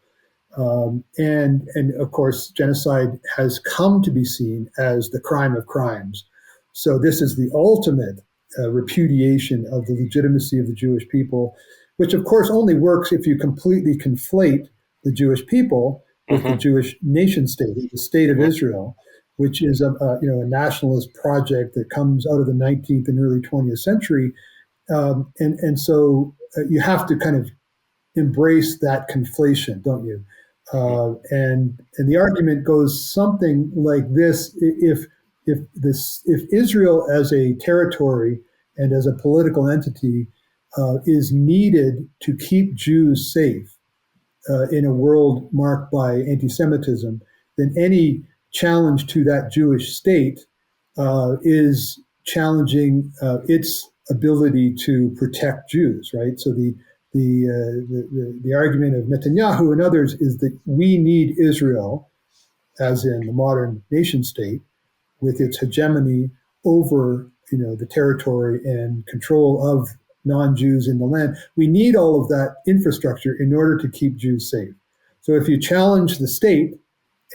And of course, genocide has come to be seen as the crime of crimes. So this is the ultimate repudiation of the legitimacy of the Jewish people, which of course only works if you completely conflate the Jewish people with the Jewish nation state, the state of Israel, which is a nationalist project that comes out of the 19th and early 20th century. And so you have to kind of embrace that conflation, don't you? And the argument goes something like this: if Israel as a territory and as a political entity is needed to keep Jews safe in a world marked by anti-Semitism, then any challenge to that Jewish state is challenging its ability to protect Jews, right? So the argument of Netanyahu and others is that we need Israel, as in the modern nation state, with its hegemony over the territory and control of non-Jews in the land. We need all of that infrastructure in order to keep Jews safe. So if you challenge the state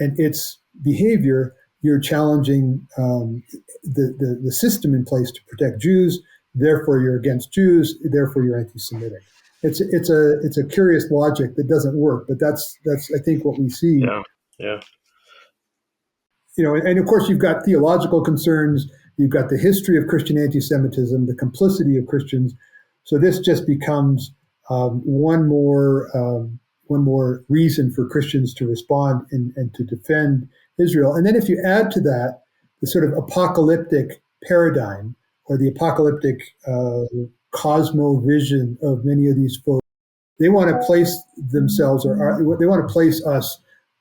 and its behavior, you're challenging the system in place to protect Jews. Therefore, you're against Jews. Therefore, you're anti-Semitic. It's a curious logic that doesn't work, but that's I think what we see. Yeah. And of course you've got theological concerns. You've got the history of Christian anti-Semitism, the complicity of Christians. So this just becomes one more reason for Christians to respond and to defend Israel. And then if you add to that the sort of apocalyptic paradigm or the apocalyptic cosmo-vision of many of these folks, they want to place themselves, or they want to place us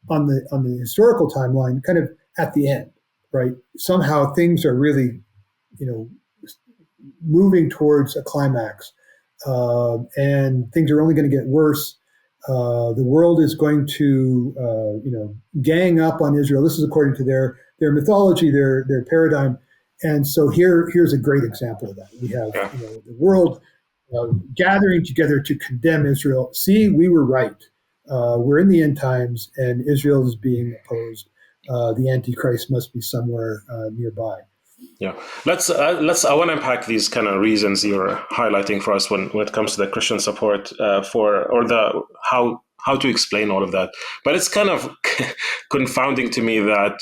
on the historical timeline, kind of at the end, right? Somehow things are really, moving towards a climax, and things are only going to get worse. The world is going to, gang up on Israel. This is according to their mythology, their paradigm. And so here's a great example of that. We have the world gathering together to condemn Israel. See, we were right. We're in the end times, and Israel is being opposed. The Antichrist must be somewhere nearby. Yeah, let's. I want to unpack these kind of reasons you're highlighting for us when it comes to the Christian support or how to explain all of that. But it's kind of confounding to me that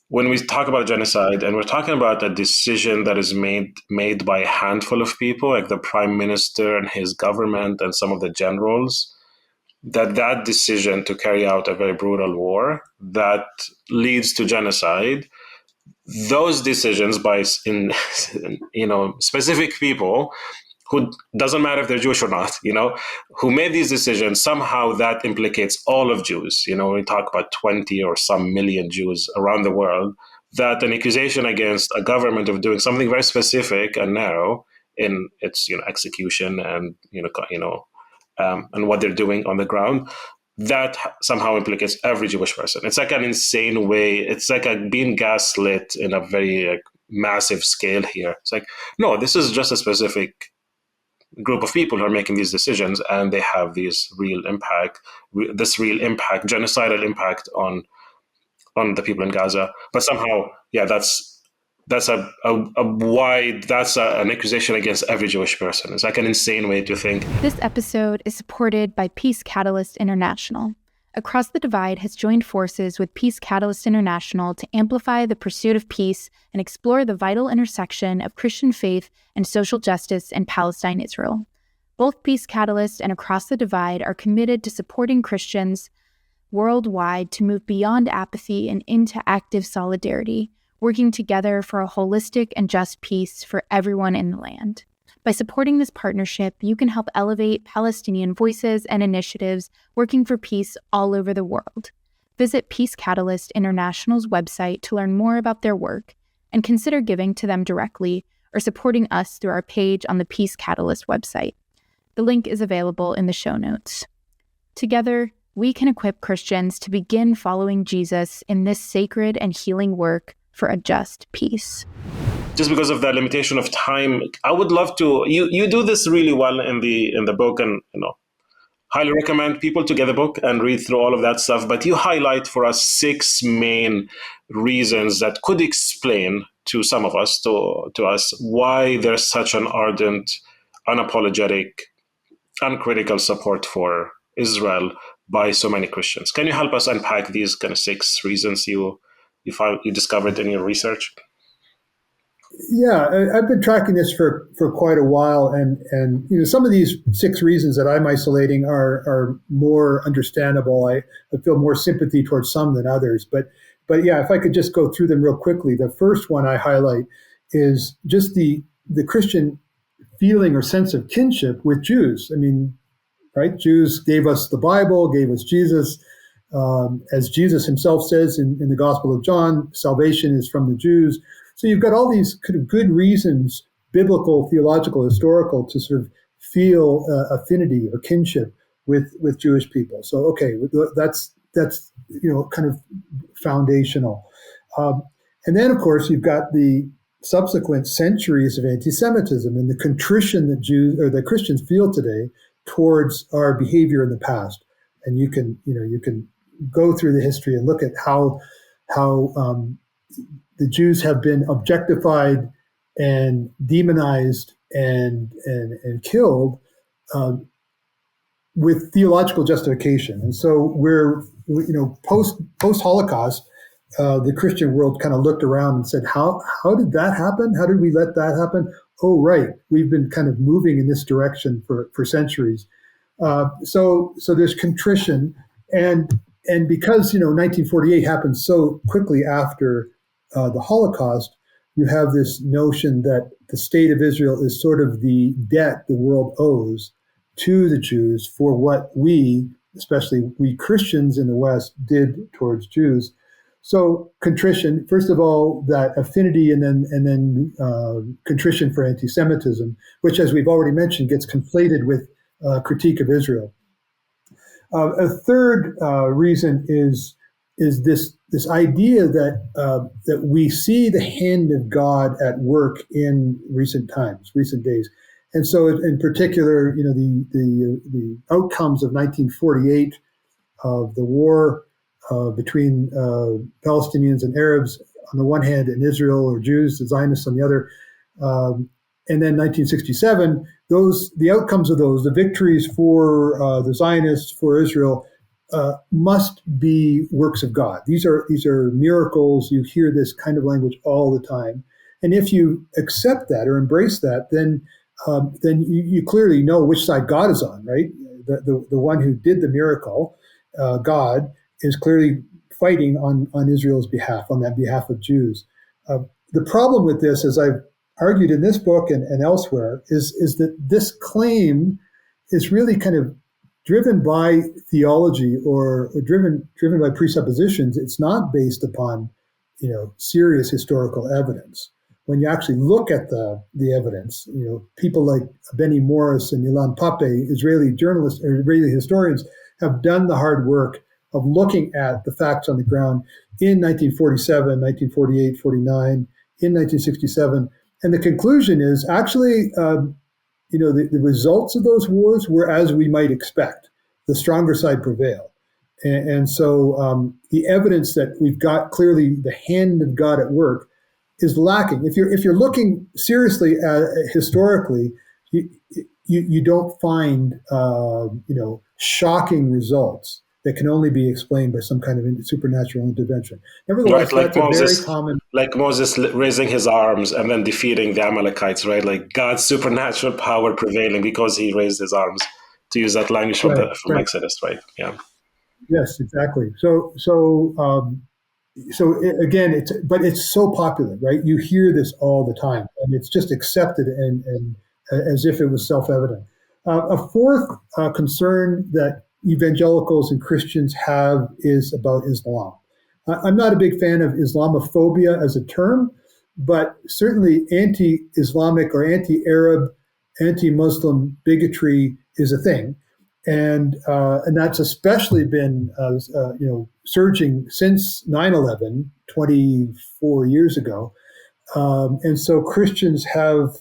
when we talk about genocide and we're talking about a decision that is made by a handful of people, like the prime minister and his government and some of the generals, that decision to carry out a very brutal war that leads to genocide, those decisions by specific people who, doesn't matter if they're Jewish or not, who made these decisions, somehow that implicates all of Jews. We talk about 20 or some million Jews around the world, that an accusation against a government of doing something very specific and narrow in its execution and and what they're doing on the ground, that somehow implicates every Jewish person. It's like an insane way. It's like being gaslit in a very massive scale here. It's like, no, this is just a specific group of people who are making these decisions, and they have this real impact, genocidal impact on the people in Gaza. But somehow, yeah, that's an accusation against every Jewish person. It's like an insane way to think. This episode is supported by Peace Catalyst International. Across the Divide has joined forces with Peace Catalyst International to amplify the pursuit of peace and explore the vital intersection of Christian faith and social justice in Palestine-Israel. Both Peace Catalyst and Across the Divide are committed to supporting Christians worldwide to move beyond apathy and into active solidarity, working together for a holistic and just peace for everyone in the land. By supporting this partnership, you can help elevate Palestinian voices and initiatives working for peace all over the world. Visit Peace Catalyst International's website to learn more about their work, and consider giving to them directly or supporting us through our page on the Peace Catalyst website. The link is available in the show notes. Together, we can equip Christians to begin following Jesus in this sacred and healing work for a just peace. Just because of the limitation of time, I would love to. You do this really well in the book, and highly recommend people to get the book and read through all of that stuff. But you highlight for us 6 main reasons that could explain to some of us, to us, why there's such an ardent, unapologetic, uncritical support for Israel by so many Christians. Can you help us unpack these kind of 6 reasons you discovered in your research? Yeah, I've been tracking this for quite a while, and some of these 6 reasons that I'm isolating are more understandable. I feel more sympathy towards some than others, but yeah, if I could just go through them real quickly. The first one I highlight is just the Christian feeling or sense of kinship with Jews. I mean, right? Jews gave us the Bible, gave us Jesus. As Jesus himself says in the Gospel of John, salvation is from the Jews. So you've got all these kind of good reasons, biblical, theological, historical, to sort of feel affinity or kinship with Jewish people. So okay, that's kind of foundational. And then of course you've got the subsequent centuries of anti-Semitism and the contrition that Jews or that Christians feel today towards our behavior in the past. And you can go through the history and look at how the Jews have been objectified and demonized and killed with theological justification. And so we're post Holocaust, the Christian world kind of looked around and said, how did that happen? How did we let that happen? Oh, right, we've been kind of moving in this direction for centuries. So there's contrition, and because 1948 happened so quickly after the Holocaust, you have this notion that the state of Israel is sort of the debt the world owes to the Jews for what we, especially we Christians in the West, did towards Jews. So contrition, first of all, that affinity, and then contrition for anti-Semitism, which, as we've already mentioned, gets conflated with critique of Israel. A third reason is this idea that we see the hand of God at work in recent days, and so in particular, the outcomes of 1948 of the war between Palestinians and Arabs on the one hand, and Israel or Jews, the Zionists on the other, and then 1967. The outcomes of those, the victories for the Zionists, for Israel, must be works of God. These are miracles. You hear this kind of language all the time, and if you accept that or embrace that, then you clearly know which side God is on. Right, the one who did the miracle, God, is clearly fighting on Israel's behalf, on that behalf of Jews. The problem with this, as I've argued in this book and elsewhere, is that this claim is really kind of driven by theology or driven by presuppositions. It's not based upon serious historical evidence. When you actually look at the evidence, people like Benny Morris and Ilan Pappé, Israeli journalists or Israeli historians, have done the hard work of looking at the facts on the ground in 1947, 1948, 49, in 1967. And the conclusion is actually, the results of those wars were as we might expect. The stronger side prevailed. And so the evidence that we've got clearly the hand of God at work is lacking. If you're looking seriously at historically, you don't find shocking results that can only be explained by some kind of supernatural intervention. Nevertheless, right, that's a very common. Like Moses raising his arms and then defeating the Amalekites, right? Like God's supernatural power prevailing because he raised his arms. To use that language from Exodus, right? Yeah. Yes, exactly. Again, it's so popular, right? You hear this all the time, and it's just accepted and as if it was self-evident. A fourth concern that evangelicals and Christians have is about Islam. I'm not a big fan of Islamophobia as a term, but certainly anti-Islamic or anti-Arab, anti-Muslim bigotry is a thing. And that's especially been surging since 9/11, 24 years ago, and so Christians have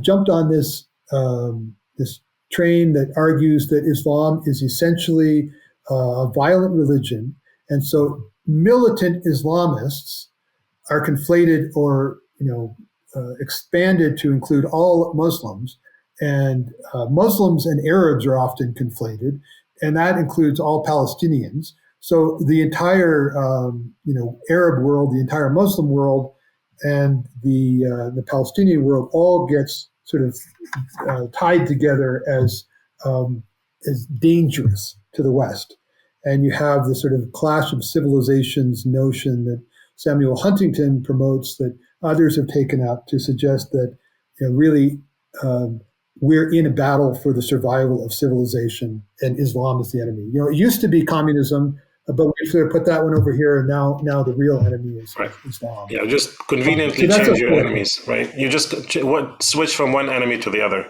jumped on this train that argues that Islam is essentially a violent religion, and so militant Islamists are conflated or expanded to include all Muslims. And Muslims and Arabs are often conflated, and that includes all Palestinians. So the entire, Arab world, the entire Muslim world, and the Palestinian world all gets sort of tied together as dangerous to the West. And you have this sort of clash of civilizations notion that Samuel Huntington promotes, that others have taken up to suggest that really. We're in a battle for the survival of civilization, and Islam is the enemy. It used to be communism, but we sort of put that one over here, and now the real enemy is Islam. Yeah, just conveniently change your enemies, right? You just switch from one enemy to the other.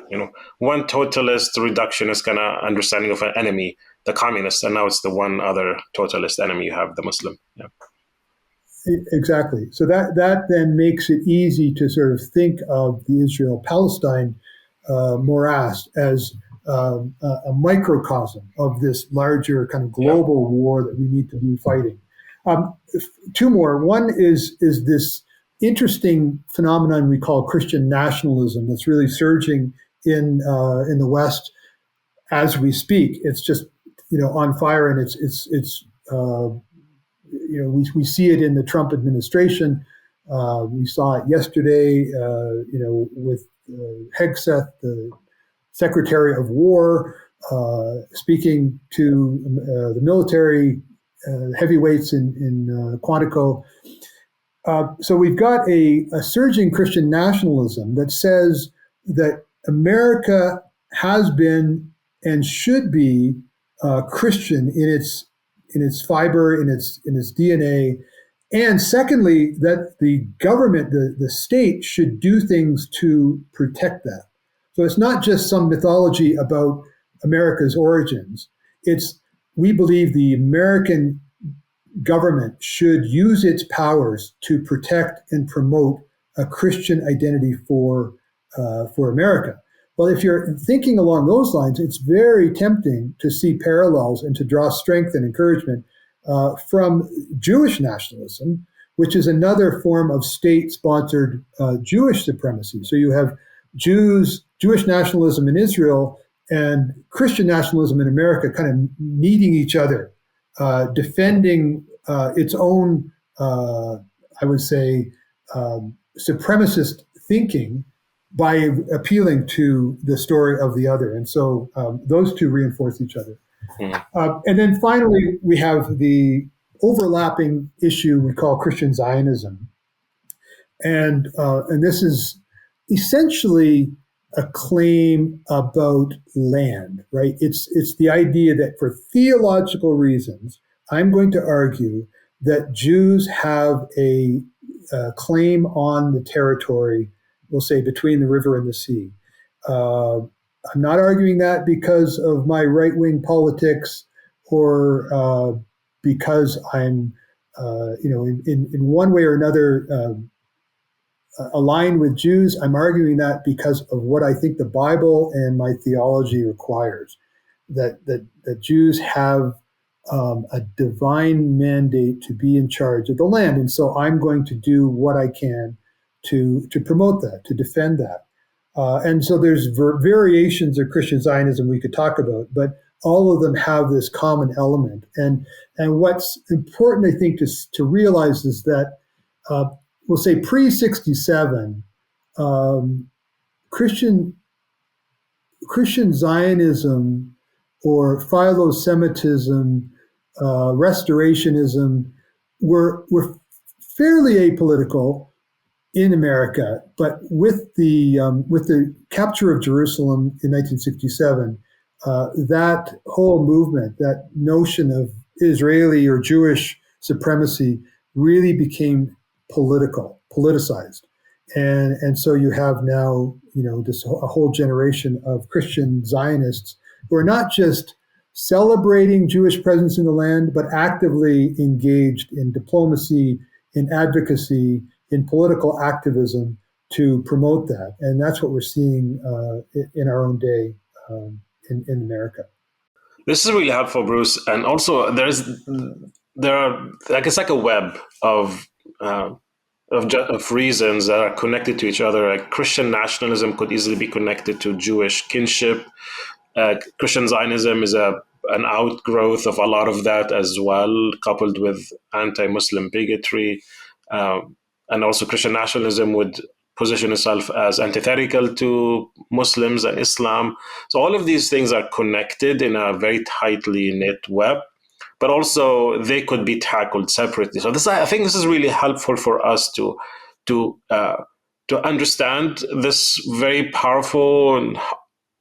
One totalist reductionist kind of understanding of an enemy, the communist, and now it's the one other totalist enemy you have, the Muslim. Yeah. Exactly. So that then makes it easy to sort of think of the Israel-Palestine morass as a microcosm of this larger kind of global war that we need to be fighting. Two more. One is this interesting phenomenon we call Christian nationalism that's really surging in the West as we speak. It's just on fire, and we see it in the Trump administration. We saw it yesterday, with Hegseth, the Secretary of War, speaking to the military heavyweights in Quantico. So we've got a surging Christian nationalism that says that America has been and should be Christian in its fiber, in its DNA. And secondly, that the government, the state, should do things to protect that. So it's not just some mythology about America's origins. We believe the American government should use its powers to protect and promote a Christian identity for America. Well, if you're thinking along those lines, it's very tempting to see parallels and to draw strength and encouragement from Jewish nationalism, which is another form of state-sponsored Jewish supremacy. So you have Jewish nationalism in Israel and Christian nationalism in America kind of meeting each other, defending its own, I would say, supremacist thinking by appealing to the story of the other. And so those two reinforce each other. And then finally, we have the overlapping issue we call Christian Zionism. And this is essentially a claim about land, right? It's the idea that for theological reasons, I'm going to argue that Jews have a claim on the territory, we'll say, between the river and the sea. I'm not arguing that because of my right-wing politics or because I'm, in one way or another, align with Jews. I'm arguing that because of what I think the Bible and my theology requires, that Jews have a divine mandate to be in charge of the land. And so I'm going to do what I can to promote that, to defend that. And so there's variations of Christian Zionism we could talk about, but all of them have this common element. And what's important, I think, to realize is that we'll say pre-67, Christian Zionism or Philo-Semitism, Restorationism were fairly apolitical in America, but with the capture of Jerusalem in 1967, that whole movement, that notion of Israeli or Jewish supremacy, really became politicized, and so you have now a whole generation of Christian Zionists who are not just celebrating Jewish presence in the land, but actively engaged in diplomacy, in advocacy, in political activism to promote that. And that's what we're seeing in our own day in America. This is really helpful, Bruce. And also, there are like it's like a web of reasons that are connected to each other. Like Christian nationalism could easily be connected to Jewish kinship. Christian Zionism is an outgrowth of a lot of that as well, coupled with anti-Muslim bigotry. And also Christian nationalism would position itself as antithetical to Muslims and Islam. So all of these things are connected in a very tightly knit web, but also they could be tackled separately. So I think this is really helpful for us to understand this very powerful and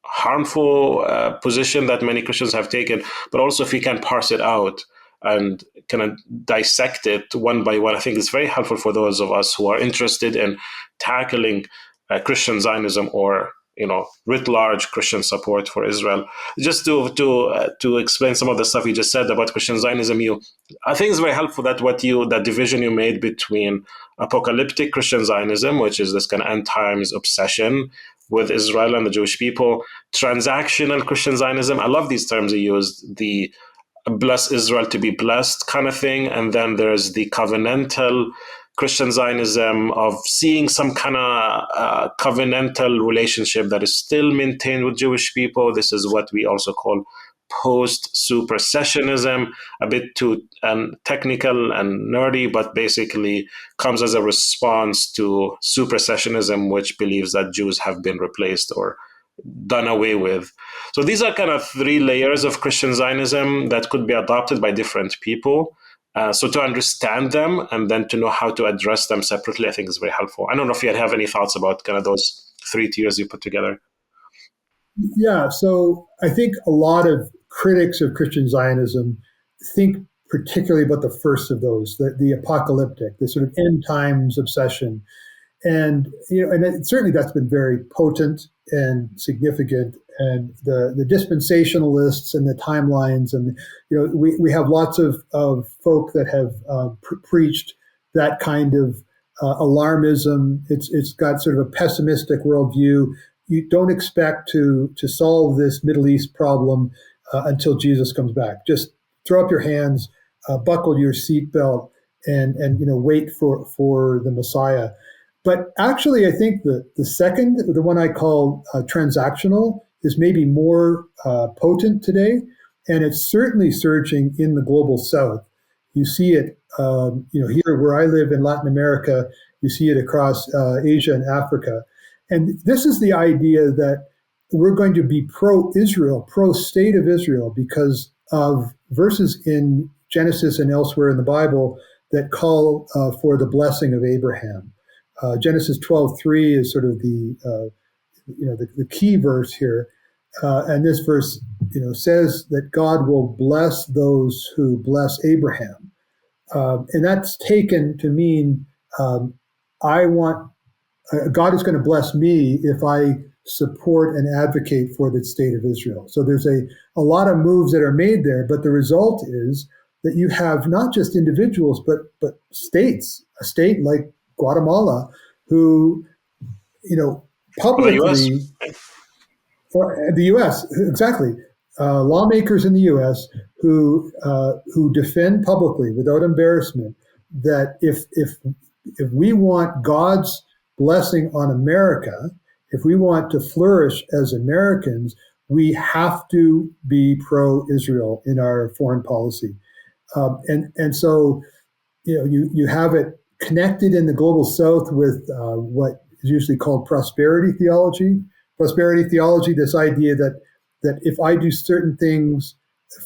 harmful position that many Christians have taken, but also if we can parse it out and kind of dissect it one by one, I think it's very helpful for those of us who are interested in tackling Christian Zionism or writ large Christian support for Israel. Just to explain some of the stuff you just said about Christian Zionism, I think it's very helpful that division you made between apocalyptic Christian Zionism, which is this kind of end times obsession with Israel and the Jewish people, transactional Christian Zionism. I love these terms you used, the bless Israel to be blessed kind of thing. And then there's the covenantal Christian Zionism of seeing some kind of covenantal relationship that is still maintained with Jewish people. This is what we also call post-supersessionism, a bit too technical and nerdy, but basically comes as a response to supersessionism, which believes that Jews have been replaced or done away with. So these are kind of three layers of Christian Zionism that could be adopted by different people. So to understand them and then to know how to address them separately, I think is very helpful. I don't know if you have any thoughts about kind of those three tiers you put together. Yeah, so I think a lot of critics of Christian Zionism think particularly about the first of those, the apocalyptic, the sort of end times obsession. And certainly that's been very potent and significant. And the dispensationalists and the timelines, and we have lots of folk that have preached that kind of alarmism. It's got sort of a pessimistic worldview. You don't expect to solve this Middle East problem until Jesus comes back. Just throw up your hands, buckle your seatbelt, and wait for the Messiah. But actually, I think the second, the one I call transactional, is maybe more potent today, and it's certainly surging in the global South. You see it, here where I live in Latin America. You see it across Asia and Africa, and this is the idea that we're going to be pro-Israel, pro-state of Israel, because of verses in Genesis and elsewhere in the Bible that call for the blessing of Abraham. Genesis 12:3 is sort of the key verse here, and this verse says that God will bless those who bless Abraham, and that's taken to mean God is going to bless me if I support and advocate for the state of Israel. So there's a lot of moves that are made there, but the result is that you have not just individuals but states, a state like Guatemala, who, For the US? publicly, or the U.S. exactly, lawmakers in the U.S. who defend publicly without embarrassment that if we want God's blessing on America, if we want to flourish as Americans, we have to be pro-Israel in our foreign policy, and so you have it connected in the global South with what is usually called prosperity theology. Prosperity theology, this idea that if I do certain things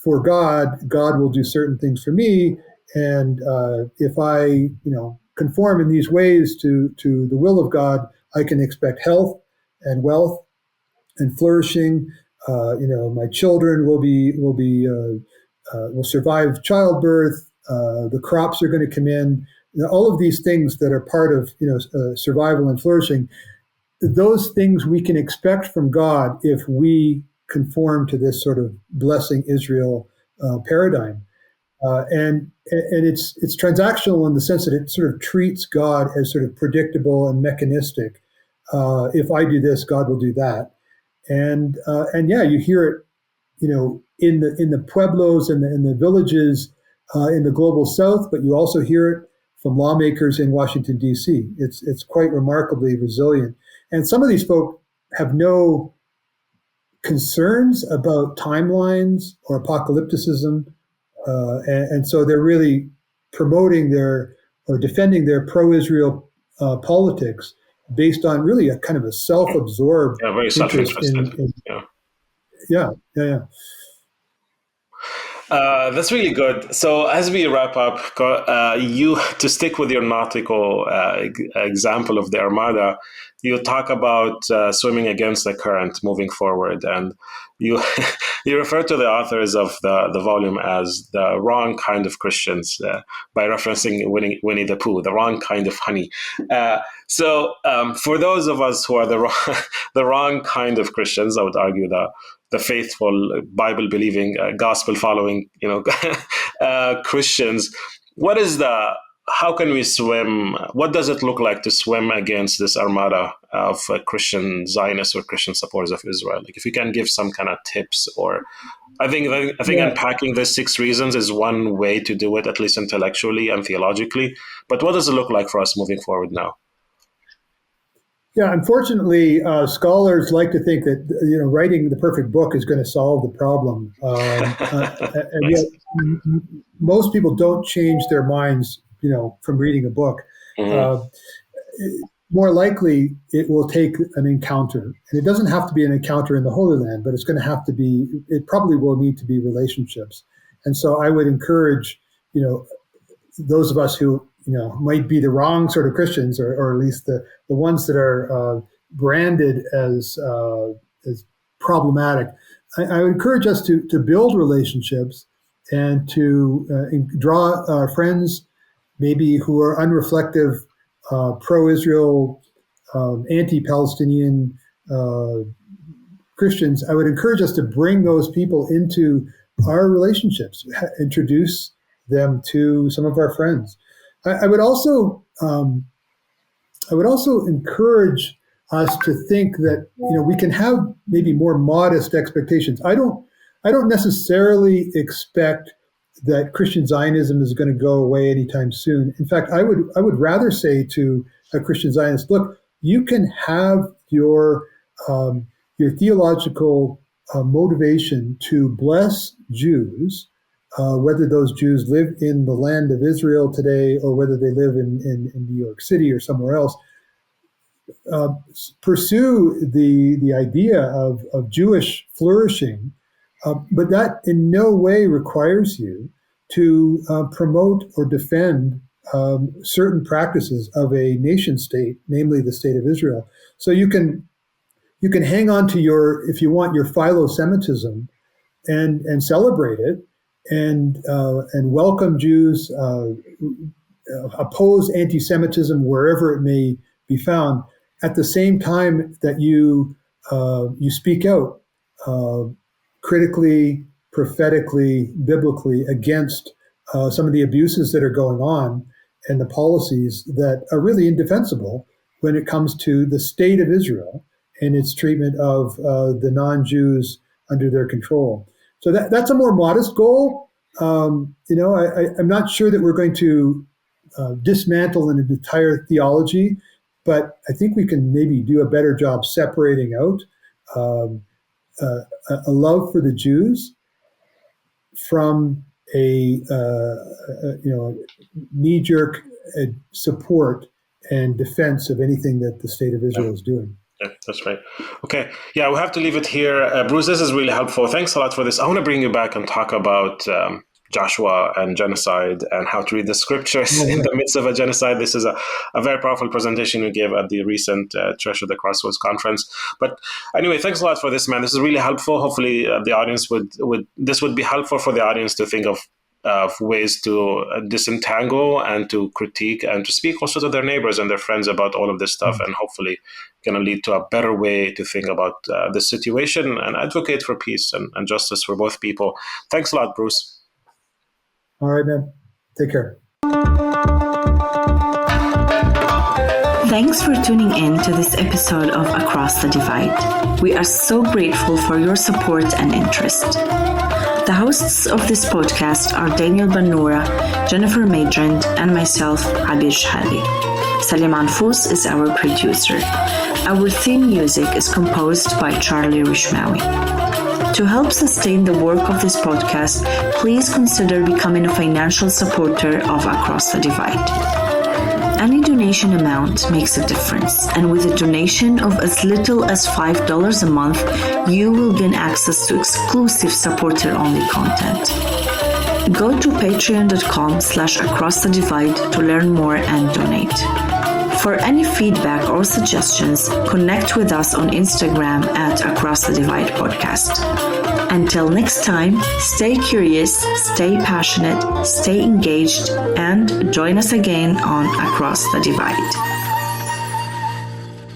for God, God will do certain things for me, and if I conform in these ways to the will of God, I can expect health and wealth and flourishing. My children will survive childbirth. The crops are going to come in. All of these things that are part of survival and flourishing. Those things we can expect from God if we conform to this sort of blessing Israel paradigm, and it's transactional in the sense that it sort of treats God as sort of predictable and mechanistic. If I do this, God will do that, and yeah, you hear it, in the pueblos and the villages in the global South, but you also hear it from lawmakers in Washington D.C. It's quite remarkably resilient. And some of these folk have no concerns about timelines or apocalypticism, and so they're really promoting or defending their pro-Israel politics based on really a kind of a self-absorbed very interest self-interested. Yeah. That's really good. So as we wrap up, you to stick with your nautical example of the Armada, you talk about swimming against the current, moving forward, and you you refer to the authors of the volume as the wrong kind of Christians by referencing Winnie the Pooh, the wrong kind of honey. So for those of us who are the wrong kind of Christians, I would argue that the faithful, Bible-believing, gospel-following, Christians. How can we swim? What does it look like to swim against this armada of Christian Zionists or Christian supporters of Israel? Like, if you can give some kind of tips, or I think unpacking the 6 reasons is one way to do it, at least intellectually and theologically. But what does it look like for us moving forward now? Yeah, unfortunately, scholars like to think that writing the perfect book is going to solve the problem, and yet most people don't change their minds, from reading a book. Mm-hmm. More likely, it will take an encounter, and it doesn't have to be an encounter in the Holy Land, but it's going to have to be. It probably will need to be relationships, and so I would encourage, those of us who might be the wrong sort of Christians, or at least the ones that are branded as problematic. I would encourage us to build relationships and to draw friends, maybe who are unreflective, pro-Israel, anti-Palestinian Christians. I would encourage us to bring those people into our relationships, introduce them to some of our friends. I would also encourage us to think that we can have maybe more modest expectations. I don't necessarily expect that Christian Zionism is going to go away anytime soon. In fact, I would rather say to a Christian Zionist, look, you can have your theological motivation to bless Jews. Whether those Jews live in the land of Israel today or whether they live in New York City or somewhere else, pursue the idea of Jewish flourishing, but that in no way requires you to promote or defend certain practices of a nation state, namely the state of Israel. So you can hang on to if you want, your philo-Semitism and celebrate it, and welcome Jews, oppose anti-Semitism wherever it may be found, at the same time that you speak out critically, prophetically, biblically against some of the abuses that are going on and the policies that are really indefensible when it comes to the state of Israel and its treatment of the non-Jews under their control. So that's a more modest goal. I'm not sure that we're going to dismantle an entire theology, but I think we can maybe do a better job separating out a love for the Jews from a knee-jerk support and defense of anything that the state of Israel is doing. Yeah, that's right. Okay. Yeah, we'll have to leave it here. Bruce, this is really helpful. Thanks a lot for this. I want to bring you back and talk about Joshua and genocide and how to read the scriptures in the midst of a genocide. This is a very powerful presentation you gave at the recent Church of the Crossroads conference. But anyway, thanks a lot for this, man. This is really helpful. Hopefully the audience would be helpful for the audience to think of ways to disentangle and to critique and to speak also to their neighbors and their friends about all of this stuff, and hopefully going to lead to a better way to think about the situation and advocate for peace and justice for both people. Thanks a lot, Bruce. All right, man. Take care. Thanks for tuning in to this episode of Across the Divide. We are so grateful for your support and interest. The hosts of this podcast are Daniel Banura, Jennifer Madrand, and myself, Abir Shahadi. Salim Anfous is our producer. Our theme music is composed by Charlie Rishmawi. To help sustain the work of this podcast, please consider becoming a financial supporter of Across the Divide. Any donation amount makes a difference, and with a donation of as little as $5 a month, you will gain access to exclusive supporter-only content. Go to patreon.com/acrossthedivide to learn more and donate. For any feedback or suggestions, connect with us on Instagram at Across the Divide Podcast. Until next time, stay curious, stay passionate, stay engaged, and join us again on Across the Divide.